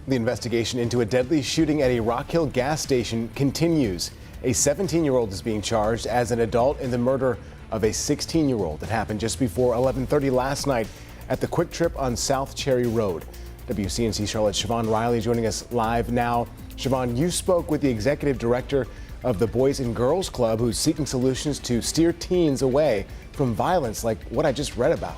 The investigation into a deadly shooting at a Rock Hill gas station continues. A 17-year-old is being charged as an adult in the murder of a 16-year-old that happened just before 11:30 last night at the QuikTrip on South Cherry Road. WCNC Charlotte's Siobhan Riley joining us live now. Siobhan, you spoke with the executive director of the Boys and Girls Club, who's seeking solutions to steer teens away from violence like what I just read about.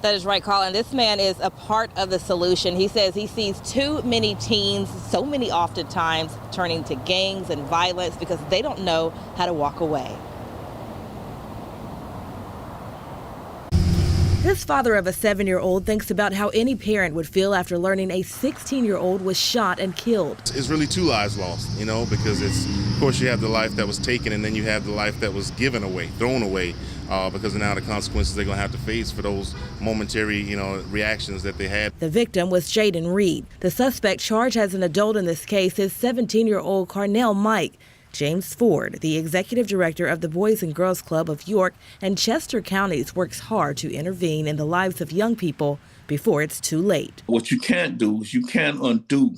That is right, Colin. This man is a part of the solution. He says he sees too many teens, so many oftentimes, turning to gangs and violence because they don't know how to walk away. This father of a 7-year-old thinks about how any parent would feel after learning a 16-year-old was shot and killed. It's really two lives lost, because it's, of course, you have the life that was taken and then you have the life that was given away, thrown away, because of now the consequences they're going to have to face for those momentary, reactions that they had. The victim was Jaden Reed. The suspect charged as an adult in this case is 17-year-old Carnell Mike. James Ford, the executive director of the Boys and Girls Club of York and Chester counties, works hard to intervene in the lives of young people before it's too late. What you can't do is you can't undo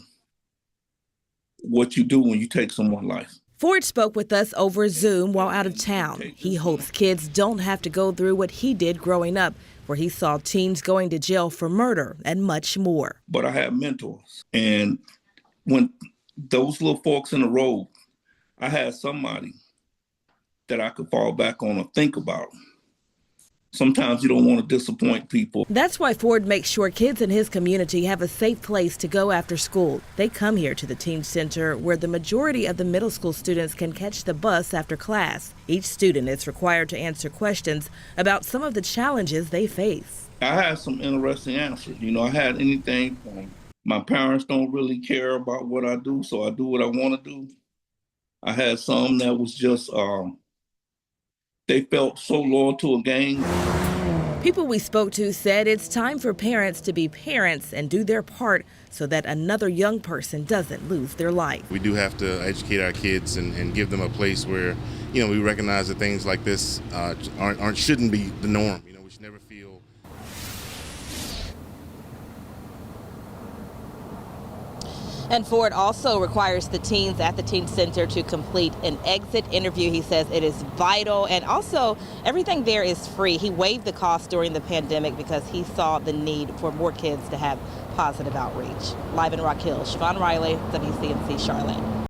what you do when you take someone's life. Ford spoke with us over Zoom while out of town. He hopes kids don't have to go through what he did growing up, where he saw teens going to jail for murder and much more. But I have mentors, and when those little forks in the road, I had somebody that I could fall back on or think about. Sometimes you don't want to disappoint people. That's why Ford makes sure kids in his community have a safe place to go after school. They come here to the Teen Center, where the majority of the middle school students can catch the bus after class. Each student is required to answer questions about some of the challenges they face. I had some interesting answers. I had anything from my parents don't really care about what I do, so I do what I want to do. I had some that was just, they felt so loyal to a gang. People we spoke to said it's time for parents to be parents and do their part so that another young person doesn't lose their life. We do have to educate our kids and give them a place where, we recognize that things like this shouldn't be the norm. We should never feel. And Ford also requires the teens at the Teen Center to complete an exit interview. He says it is vital, and also everything there is free. He waived the cost during the pandemic because he saw the need for more kids to have positive outreach. Live in Rock Hill, Siobhan Riley, WCNC Charlotte.